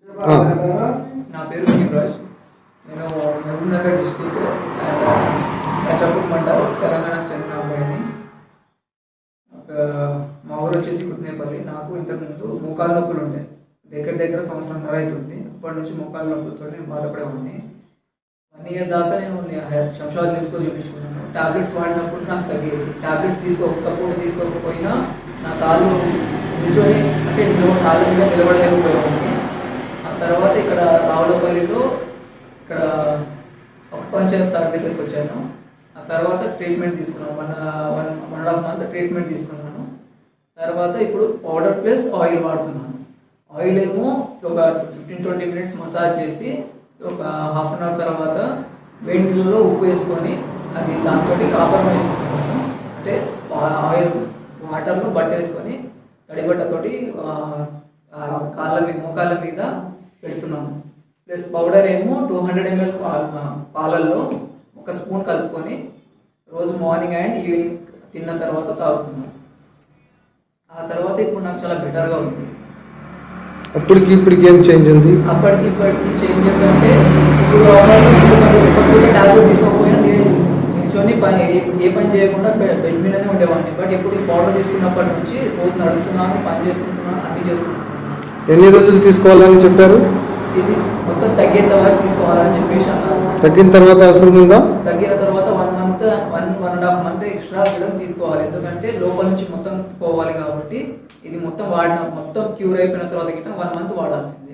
నా పేరు యువరాజ్. నేను మహబూబ్నగర్ డిస్టిక్ కచ్చాపూర్ మండల్ తెలంగాణకు చెందిన అబ్బాయిని. మా ఊరు వచ్చేసి కుట్నేపల్లి. నాకు ఇంతకుముందు మోకాళ్ళ నొప్పులు ఉండే దగ్గర సంవత్సరంన్నర అవుతుంది. అప్పటి నుంచి మోకాళ్ళ నొప్పులతో నేను బాధపడేవాడిని. 1 year దాకా నేను శంషాబాద్ నిమ్స్లో చూపించుకున్నాను. టాబ్లెట్స్ వాడినప్పుడు నాకు తగ్గేది. టాబ్లెట్స్ తీసుకోకపోయినా నా కాళ్ళు నిల్చొని అంటే కాళ్ళ మీద నిలబడలేకపోయేవాడిని. ఆ తర్వాత ఇక్కడ రావులపల్లిలో ఇక్కడ పంచాయత్ సార్ దగ్గరికి వచ్చాను. ఆ తర్వాత ట్రీట్మెంట్ తీసుకున్నాను. 1.5 month ట్రీట్మెంట్ తీసుకున్నాను. తర్వాత ఇప్పుడు పౌడర్ ప్లస్ ఆయిల్ వాడుతున్నాను. ఆయిల్ ఏమో ఒక 15-20 minutes మసాజ్ చేసి ఒక 1/2 an hour తర్వాత వేడి నీళ్ళలో ఉప్పు వేసుకొని అది దాంతో కాపర్ వేసుకుంటున్నాను. అంటే ఆయిల్ వాటర్లో బట్ట వేసుకొని తడిబట్టతోటి కాళ్ళ మీద మోకాళ్ళ మీద పెడుతున్నాను. ప్లస్ పౌడర్ ఏమో 200 ml పాలల్లో 1 స్పూన్ కలుపుకొని రోజు మార్నింగ్ అండ్ ఈవినింగ్ తిన్న తర్వాత తాగుతున్నాను. ఆ తర్వాత ఇప్పుడు నాకు చాలా బెటర్గా ఉంది. అప్పటికి ఇప్పటికి ఏం చేంజ్ ఉంది? అప్పటికి ఇప్పటికి చేంజెస్ అంటే ఇప్పుడు టాబ్లెట్ తీసుకోకపోయినా నిల్చొని ఏ పని చేయకుండా బెడ్ మీదనే ఉండేవాడిని. బట్ ఇప్పుడు ఈ పౌడర్ తీసుకున్నప్పటి నుంచి రోజు నడుస్తున్నాను, పని చేసుకుంటున్నాను, అన్ని చేస్తున్నాను. ఎన్ని రోజులు తీసుకోవాలని చెప్పారు? ఇది మొత్తం తగ్గేంత వరకు తీసుకోవాలని చెప్పేసి అన్నారు. తగ్గిన తర్వాత అవసరం ఉందా? తగ్గిన తర్వాత 1.5 month ఎక్స్ట్రా తీసుకోవాలి. ఎందుకంటే లోపల నుంచి మొత్తం పోవాలి కాబట్టి ఇది మొత్తం క్యూర్ అయిపోయిన తర్వాత 1 month వాడాల్సింది.